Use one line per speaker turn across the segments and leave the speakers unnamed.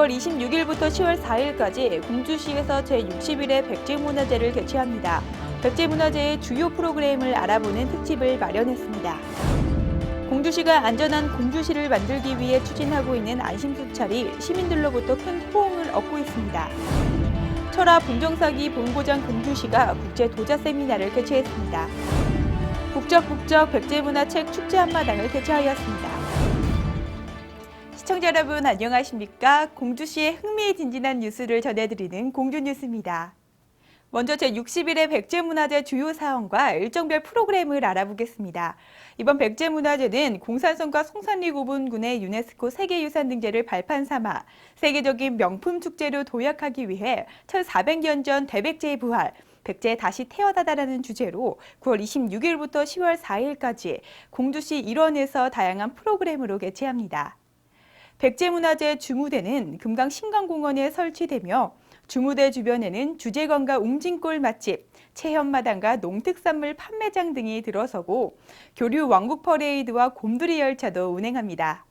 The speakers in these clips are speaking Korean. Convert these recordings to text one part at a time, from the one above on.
9월 26일부터 10월 4일까지 공주시에서 제60일의 백제문화제를 개최합니다. 백제문화제의 주요 프로그램을 알아보는 특집을 마련했습니다. 공주시가 안전한 공주시를 만들기 위해 추진하고 있는 안심수찰이 시민들로부터 큰 호응을 얻고 있습니다. 철화 bun정사기 본고장 공주시가 국제도자 세미나를 개최했습니다. 국적국적 백제문화책 축제 한마당을 개최하였습니다. 시청자 여러분 안녕하십니까? 공주시의 흥미진진한 뉴스를 전해드리는 공주뉴스입니다. 먼저 제60일의 백제문화제 주요 사항과 일정별 프로그램을 알아보겠습니다. 이번 백제문화제는 공산성과 송산리 구분군의 유네스코 세계유산 등재를 발판 삼아 세계적인 명품 축제로 도약하기 위해 1400년 전 대백제의 부활, 백제 다시 태어나다라는 주제로 9월 26일부터 10월 4일까지 공주시 일원에서 다양한 프로그램으로 개최합니다. 백제문화제 주무대는 금강 신강공원에 설치되며 주무대 주변에는 주제관과 웅진골 맛집, 체험마당과 농특산물 판매장 등이 들어서고 교류 왕국 퍼레이드와 곰돌이 열차도 운행합니다.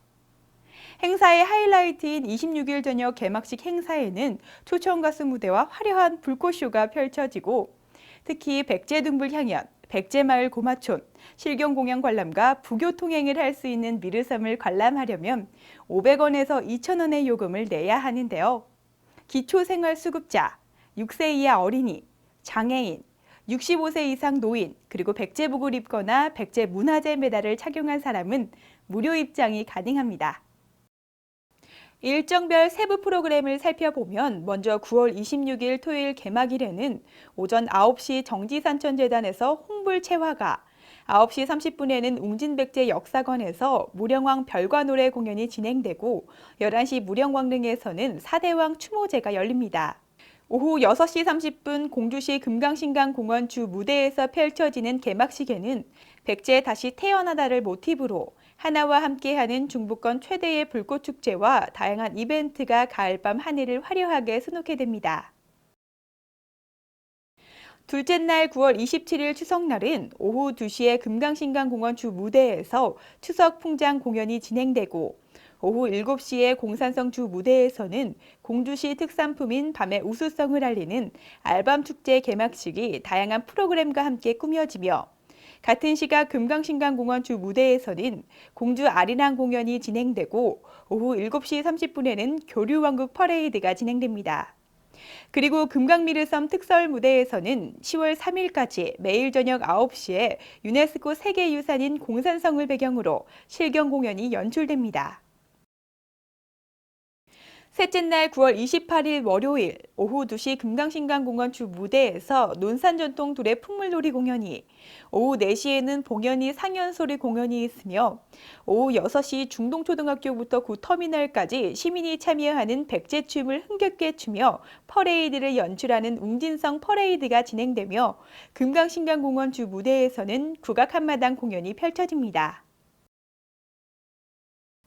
행사의 하이라이트인 26일 저녁 개막식 행사에는 초청가수 무대와 화려한 불꽃쇼가 펼쳐지고 특히 백제둥불 향연, 백제마을 고마촌, 실경공연 관람과 부교 통행을 할 수 있는 미르섬을 관람하려면 500원에서 2,000원의 요금을 내야 하는데요. 기초생활수급자, 6세 이하 어린이, 장애인, 65세 이상 노인, 그리고 백제복을 입거나 백제문화재 메달을 착용한 사람은 무료 입장이 가능합니다. 일정별 세부 프로그램을 살펴보면 먼저 9월 26일 토요일 개막일에는 오전 9시 정지산천재단에서 홍불체화가, 9시 30분에는 웅진백제 역사관에서 무령왕 별과노래 공연이 진행되고 11시 무령왕릉에서는 사대왕 추모제가 열립니다. 오후 6시 30분 공주시 금강신강공원 주 무대에서 펼쳐지는 개막식에는 백제 다시 태어나다를 모티브로 하나와 함께하는 중부권 최대의 불꽃축제와 다양한 이벤트가 가을밤 하늘을 화려하게 수놓게 둘째 날 9월 27일 추석날은 오후 2시에 금강신강공원 주 무대에서 추석 풍장 공연이 진행되고 오후 7시에 공산성 주 무대에서는 공주시 특산품인 밤의 우수성을 알리는 알밤축제 개막식이 다양한 프로그램과 함께 꾸며지며 같은 시각 금강신강공원 주 무대에서는 공주 아리랑 공연이 진행되고 오후 7시 30분에는 교류왕국 퍼레이드가 진행됩니다. 그리고 금강미르섬 특설 무대에서는 10월 3일까지 매일 저녁 9시에 유네스코 세계유산인 공산성을 배경으로 실경 공연이 연출됩니다. 셋째 날 9월 28일 월요일 오후 2시 금강신강공원 주 무대에서 논산전통 둘의 풍물놀이 공연이, 오후 4시에는 봉연이 상연소리 공연이 있으며 오후 6시 중동초등학교부터 구터미널까지 시민이 참여하는 백제춤을 흥겹게 추며 퍼레이드를 연출하는 웅진성 퍼레이드가 진행되며 금강신강공원 주 무대에서는 국악 한마당 공연이 펼쳐집니다.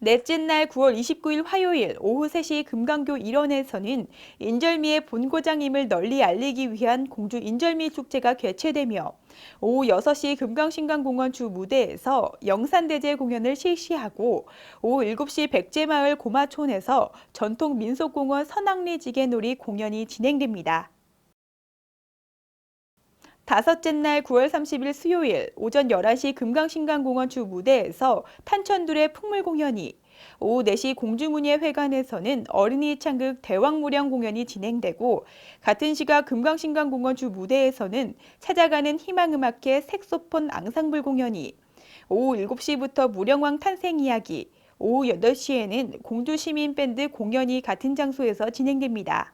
넷째 날 9월 29일 화요일 오후 3시 금강교 일원에서는 인절미의 본고장임을 널리 알리기 위한 공주 인절미 축제가 개최되며 오후 6시 금강신강공원 주 무대에서 영산대제 공연을 실시하고 오후 7시 백제마을 고마촌에서 전통 민속공원 선악리지게놀이 공연이 진행됩니다. 다섯째 날 9월 30일 수요일 오전 11시 금강신강공원 주 무대에서 탄천둘의 풍물 공연이, 오후 4시 공주문예회관에서는 어린이 창극 대왕무령 공연이 진행되고 같은 시각 금강신강공원 주 무대에서는 찾아가는 희망음악회 색소폰 앙상블 공연이, 오후 7시부터 무령왕 탄생 이야기, 오후 8시에는 공주시민밴드 공연이 같은 장소에서 진행됩니다.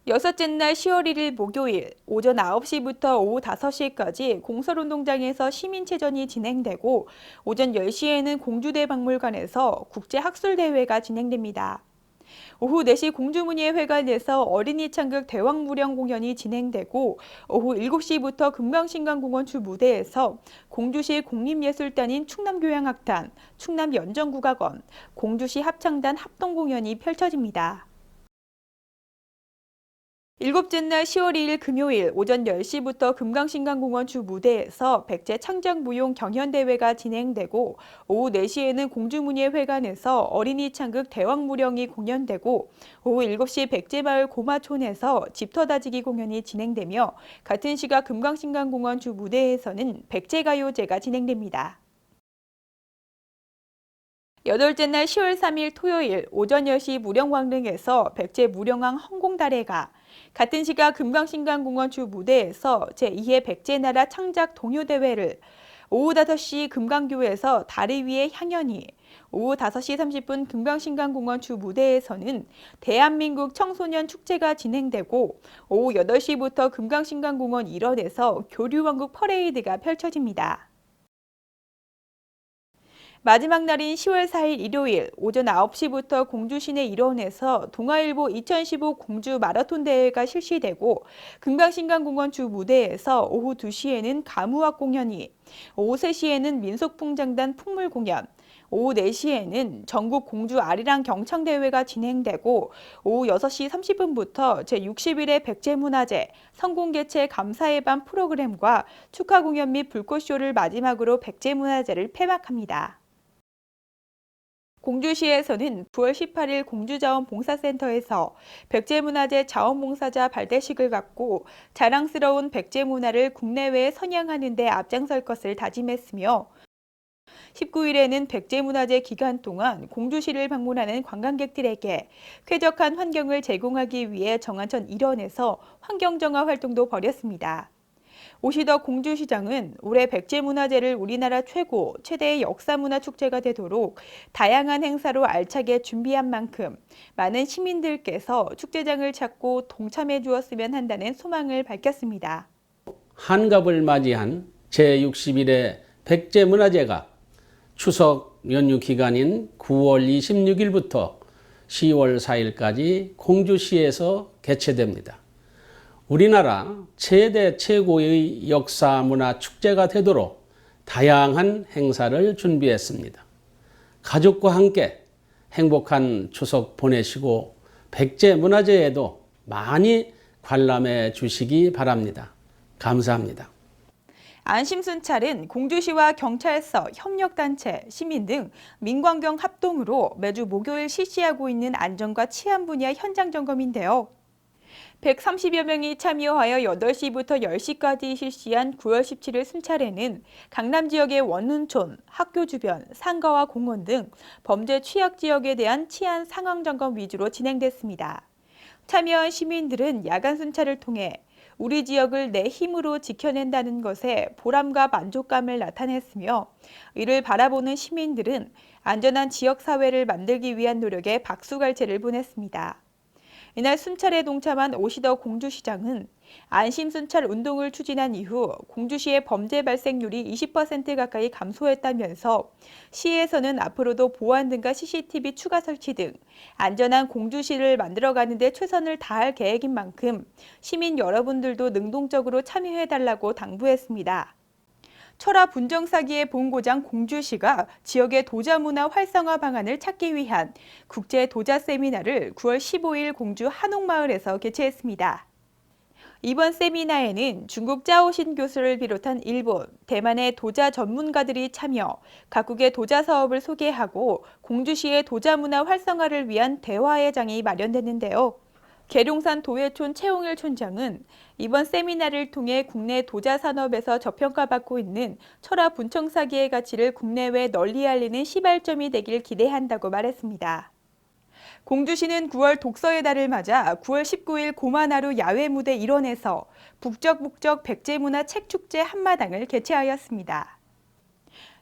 여섯째 날 10월 1일 목요일 오전 9시부터 오후 5시까지 공설운동장에서 시민체전이 진행되고 오전 10시에는 공주대박물관에서 국제학술대회가 진행됩니다. 오후 4시 공주문예회관에서 어린이 창극 대왕무령 공연이 진행되고 오후 7시부터 금강신강공원 주 무대에서 공주시 공립예술단인 충남교향악단, 충남연정국악원, 공주시 합창단 합동공연이 펼쳐집니다. 일곱째 날 10월 2일 금요일 오전 10시부터 금강신강공원 주 무대에서 백제 창작무용 경연대회가 진행되고 오후 4시에는 공주문예회관에서 어린이 창극 대왕무령이 공연되고 오후 7시 백제마을 고마촌에서 집터다지기 공연이 진행되며 같은 시각 금강신강공원 주 무대에서는 백제가요제가 진행됩니다. 여덟째 날 10월 3일 토요일 오전 10시 무령왕릉에서 백제 무령왕 헌공달해가 같은 시각 금강신강공원 주 무대에서 제2회 백제나라 창작 동요대회를 오후 5시 금강교에서 다리 위의 향연이 오후 5시 30분 금강신강공원 주 무대에서는 대한민국 청소년 축제가 진행되고 오후 8시부터 금강신강공원 일원에서 교류왕국 퍼레이드가 펼쳐집니다. 마지막 날인 10월 4일 일요일 오전 9시부터 공주시내 일원에서 동아일보 2015 공주 마라톤 대회가 실시되고 금강신강공원 주 무대에서 오후 2시에는 가무악 공연이, 오후 3시에는 민속풍장단 풍물 공연, 오후 4시에는 전국 공주 아리랑 경창대회가 진행되고 오후 6시 30분부터 제61회 백제문화제 성공개최 감사의 밤 프로그램과 축하 공연 및 불꽃쇼를 마지막으로 백제문화제를 폐막합니다. 공주시에서는 9월 18일 공주자원봉사센터에서 백제문화재 자원봉사자 발대식을 갖고 자랑스러운 백제문화를 국내외에 선양하는 데 앞장설 것을 다짐했으며 19일에는 백제문화재 기간 동안 공주시를 방문하는 관광객들에게 쾌적한 환경을 제공하기 위해 정안천 일원에서 환경정화 활동도 벌였습니다. 오시더 공주시장은 올해 백제문화제를 우리나라 최대의 역사문화축제가 되도록 다양한 행사로 알차게 준비한 만큼 많은 시민들께서 축제장을 찾고 동참해 주었으면 한다는 소망을 밝혔습니다.
한갑을 맞이한 제61회 백제문화제가 추석 연휴 기간인 9월 26일부터 10월 4일까지 공주시에서 개최됩니다. 우리나라 최고의 역사 문화 축제가 되도록 다양한 행사를 준비했습니다. 가족과 함께 행복한 추석 보내시고 백제문화제에도 많이 관람해 주시기 바랍니다. 감사합니다.
안심순찰은 공주시와 경찰서, 협력단체, 시민 등 민관경 합동으로 매주 목요일 실시하고 있는 안전과 치안 분야 현장 점검인데요. 130여 명이 참여하여 8시부터 10시까지 실시한 9월 17일 순찰에는 강남 지역의 원룸촌, 학교 주변, 상가와 공원 등 범죄 취약 지역에 대한 치안 상황 점검 위주로 진행됐습니다. 참여한 시민들은 야간 순찰을 통해 우리 지역을 내 힘으로 지켜낸다는 것에 보람과 만족감을 나타냈으며 이를 바라보는 시민들은 안전한 지역사회를 만들기 위한 노력에 박수갈채를 보냈습니다. 이날 순찰에 동참한 오시더 공주시장은 안심순찰 운동을 추진한 이후 공주시의 범죄 발생률이 20% 가까이 감소했다면서 시에서는 앞으로도 보안 등과 CCTV 추가 설치 등 안전한 공주시를 만들어가는 데 최선을 다할 계획인 만큼 시민 여러분들도 능동적으로 참여해달라고 당부했습니다. 철화 분정사기의 본고장 공주시가 지역의 도자문화 활성화 방안을 찾기 위한 국제 도자 세미나를 9월 15일 공주 한옥마을에서 개최했습니다. 이번 세미나에는 중국 짜오신 교수를 비롯한 일본, 대만의 도자 전문가들이 참여, 각국의 도자 사업을 소개하고 공주시의 도자문화 활성화를 위한 대화의 장이 마련됐는데요. 계룡산 도회촌 최홍일 촌장은 이번 세미나를 통해 국내 도자 산업에서 저평가받고 있는 철화 분청사기의 가치를 국내외에 널리 알리는 시발점이 되길 기대한다고 말했습니다. 공주시는 9월 독서의 달을 맞아 9월 19일 고만하루 야외 무대 일원에서 북적북적 백제문화 책축제 한마당을 개최하였습니다.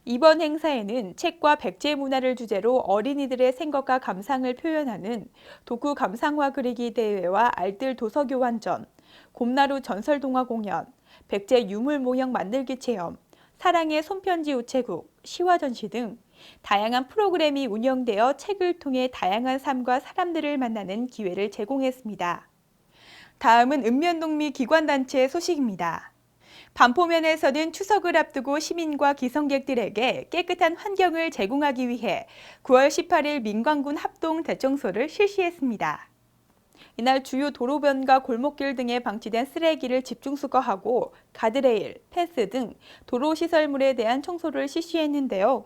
이번 행사에는 책과 백제 문화를 주제로 어린이들의 생각과 감상을 표현하는 도구 감상화 그리기 대회와 알뜰 도서 교환전, 곰나루 전설 동화 공연, 백제 유물 모형 만들기 체험, 사랑의 손편지 우체국, 시화 전시 등 다양한 프로그램이 운영되어 책을 통해 다양한 삶과 사람들을 만나는 기회를 제공했습니다. 다음은 읍면동미 기관단체의 소식입니다. 반포면에서는 추석을 앞두고 시민과 기성객들에게 깨끗한 환경을 제공하기 위해 9월 18일 민관군 합동 대청소를 실시했습니다. 이날 주요 도로변과 골목길 등에 방치된 쓰레기를 집중 수거하고 가드레일, 펜스 등 도로 시설물에 대한 청소를 실시했는데요.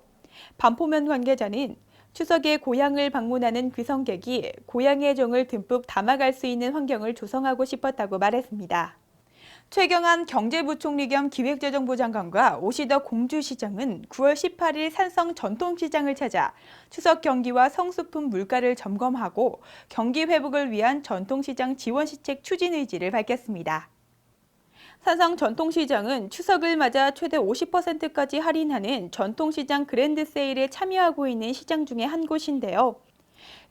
반포면 관계자는 추석에 고향을 방문하는 귀성객이 고향의 정을 듬뿍 담아갈 수 있는 환경을 조성하고 싶었다고 말했습니다. 최경환 경제부총리 겸 기획재정부 장관과 오시더 공주시장은 9월 18일 산성 전통시장을 찾아 추석 경기와 성수품 물가를 점검하고 경기 회복을 위한 전통시장 지원시책 추진 의지를 밝혔습니다. 산성 전통시장은 추석을 맞아 최대 50%까지 할인하는 전통시장 그랜드 세일에 참여하고 있는 시장 중에 한 곳인데요.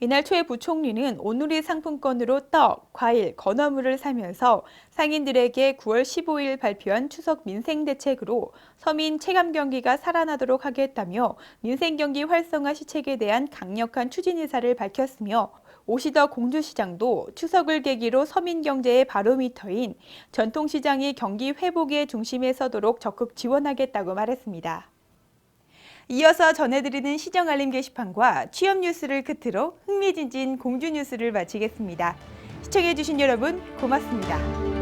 이날 최 부총리는 온누리 상품권으로 떡, 과일, 건어물을 사면서 상인들에게 9월 15일 발표한 추석 민생대책으로 서민 체감 경기가 살아나도록 하겠다며 민생경기 활성화 시책에 대한 강력한 추진 의사를 밝혔으며 오시더 공주시장도 추석을 계기로 서민 경제의 바로미터인 전통시장이 경기 회복의 중심에 서도록 적극 지원하겠다고 말했습니다. 이어서 전해드리는 시정 알림 게시판과 취업 뉴스를 끝으로 흥미진진 공주 뉴스를 마치겠습니다. 시청해주신 여러분 고맙습니다.